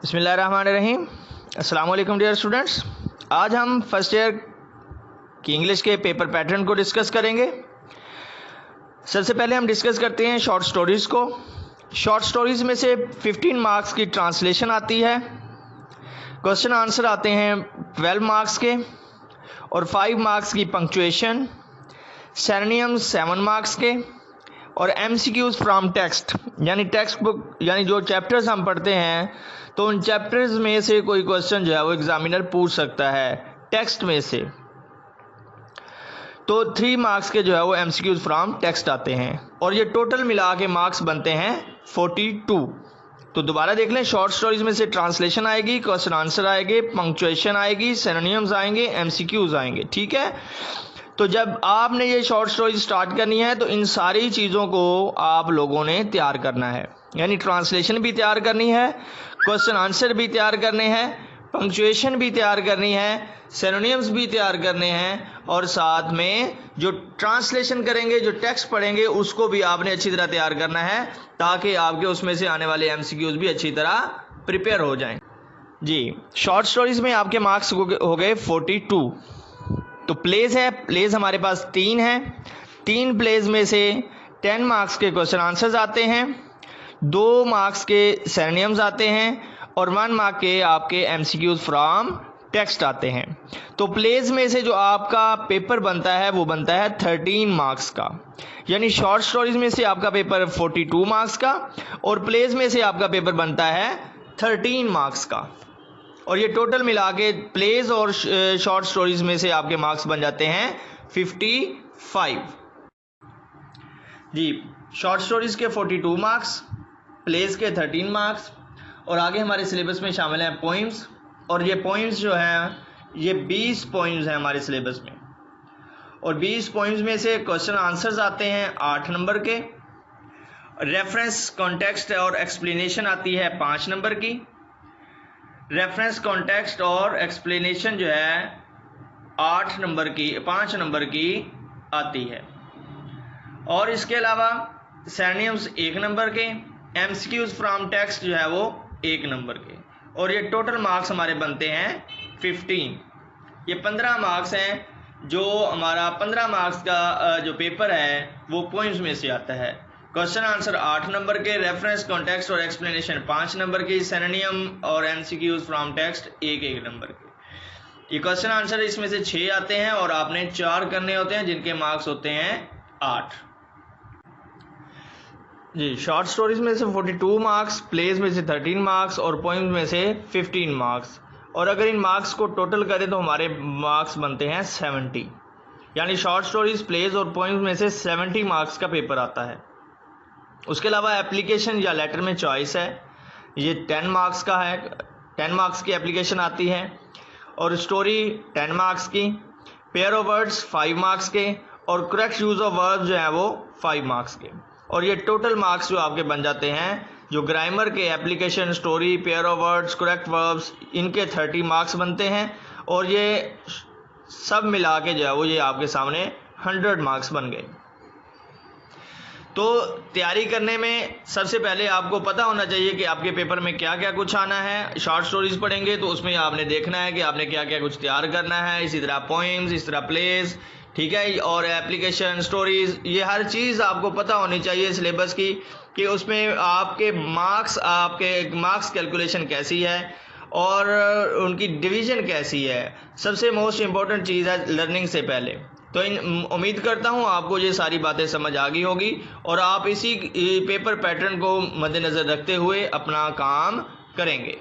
बिस्मिल्लाहिर्रहमानिर्रहीम। अस्सलाम वालेकुम डियर स्टूडेंट्स। आज हम फर्स्ट ईयर की इंग्लिश के पेपर पैटर्न को डिस्कस करेंगे। सबसे पहले हम डिस्कस करते हैं शॉर्ट स्टोरीज़ को। शॉर्ट स्टोरीज़ में से 15 मार्क्स की ट्रांसलेशन आती है। क्वेश्चन आंसर आते हैं 12 मार्क्स के और 5 मार्क्स की पंक्चुएशन। सिनोनिम्स 7 मार्क्स के और MCQs फ्रॉम टेक्स्ट यानी टेक्स्ट बुक यानी जो चैप्टर्स हम पढ़ते हैं तो उन चैप्टर्स में से कोई क्वेश्चन जो है वो एग्जामिनर पूछ सकता है टेक्स्ट में से। तो 3 मार्क्स के जो है वो MCQs फ्रॉम टेक्स्ट आते हैं और ये टोटल मिला के मार्क्स बनते हैं 42। तो दोबारा देख लें, शॉर्ट स्टोरीज में से ट्रांसलेशन आएगी, क्वेश्चन आंसर आएंगे, पंक्चुएशन आएगी, सिनोनिम्स आएंगे, MCQs आएंगे। ठीक है, तो जब आपने ये शॉर्ट स्टोरी स्टार्ट करनी है तो इन सारी चीज़ों को आप लोगों ने तैयार करना है, यानी ट्रांसलेशन भी तैयार करनी है, क्वेश्चन आंसर भी तैयार करने हैं, पंक्चुएशन भी तैयार करनी है, सिनोनिम्स भी तैयार करने हैं और साथ में जो ट्रांसलेशन करेंगे, जो टेक्स्ट पढ़ेंगे उसको भी आपने अच्छी तरह तैयार करना है ताकि आपके उसमें से आने वाले MCQs भी अच्छी तरह प्रिपेयर हो जाएं। जी, शॉर्ट स्टोरीज में आपके मार्क्स हो गए 42। तो प्लेज है, प्लेज हमारे पास 3 है। 3 प्लेज में से 10 मार्क्स के क्वेश्चन आंसर्स आते हैं, 2 मार्क्स के सिनोनिम्स आते हैं और 1 मार्क के आपके MCQs फ्रॉम टेक्स्ट आते हैं। तो प्लेज में से जो आपका पेपर बनता है वो बनता है 13 मार्क्स का, यानी शॉर्ट स्टोरीज में से आपका पेपर 42 मार्क्स का और प्लेज में से आपका पेपर बनता है 13 मार्क्स का। और ये टोटल मिला के प्लेज और शॉर्ट स्टोरीज में से आपके मार्क्स बन जाते हैं 55। जी, शॉर्ट स्टोरीज के 42 मार्क्स, प्लेज के 13 मार्क्स और आगे हमारे सिलेबस में शामिल हैं पोइम्स। और ये पोइम्स जो हैं ये 20 पोइम्स हैं हमारे सिलेबस में और 20 पोइम्स में से क्वेश्चन आंसर्स आते हैं 8 नंबर के, रेफरेंस कॉन्टेक्स्ट और एक्सप्लेनेशन आती है 5 नंबर की। रेफरेंस कॉन्टेक्स्ट और एक्सप्लेनेशन जो है 5 नंबर की आती है और इसके अलावा सिनोनिम्स 1 नंबर के, MCQs फ्रॉम टेक्स्ट जो है वो 1 नंबर के और ये टोटल मार्क्स हमारे बनते हैं 15। ये 15 मार्क्स हैं जो हमारा 15 मार्क्स का जो पेपर है वो पोइम्स में से आता है। क्वेश्चन आंसर 8 नंबर के, रेफरेंस कॉन्टेक्स्ट और एक्सप्लेनेशन 5 नंबर की, सिनोनिम और MCQs फ्रॉम टेक्स्ट 1 नंबर के। ये क्वेश्चन आंसर इसमें से 6 आते हैं और आपने 4 करने होते हैं जिनके मार्क्स होते हैं 8। जी, शॉर्ट स्टोरीज में से 42 मार्क्स, प्लेज में से 13 मार्क्स और पोइम्स में से 15 मार्क्स। और अगर इन मार्क्स को टोटल करें तो हमारे मार्क्स बनते हैं 70, यानी शॉर्ट स्टोरीज, प्लेज और पोइम्स में से 70 मार्क्स का पेपर आता है। उसके अलावा एप्लीकेशन या लेटर में चॉइस है, ये 10 मार्क्स का है, 10 मार्क्स की एप्लीकेशन आती है और स्टोरी 10 मार्क्स की, पेयर ऑफ वर्ड्स 5 मार्क्स के और करेक्ट यूज़ ऑफ वर्ब्स जो है वो 5 मार्क्स के। और ये टोटल मार्क्स जो आपके बन जाते हैं जो ग्रामर के, application, story, pair of words, correct verbs, इनके 30 मार्क्स बनते हैं और ये सब मिला के जो है वो ये आपके सामने 100 मार्क्स बन गए। तो तैयारी करने में सबसे पहले आपको पता होना चाहिए कि आपके पेपर में क्या क्या कुछ आना है। शॉर्ट स्टोरीज पढ़ेंगे तो उसमें आपने देखना है कि आपने क्या क्या कुछ तैयार करना है, इसी तरह पोइम्स, इस तरह प्लेस, ठीक है, और एप्लीकेशन, स्टोरीज, ये हर चीज़ आपको पता होनी चाहिए सिलेबस की कि उसमें आपके मार्क्स कैलकुलेशन कैसी है और उनकी डिवीज़न कैसी है। सबसे मोस्ट इम्पॉर्टेंट चीज़ है लर्निंग से पहले। तो उम्मीद करता हूँ आपको ये सारी बातें समझ आ गई होगी और आप इसी पेपर पैटर्न को मद्देनज़र रखते हुए अपना काम करेंगे।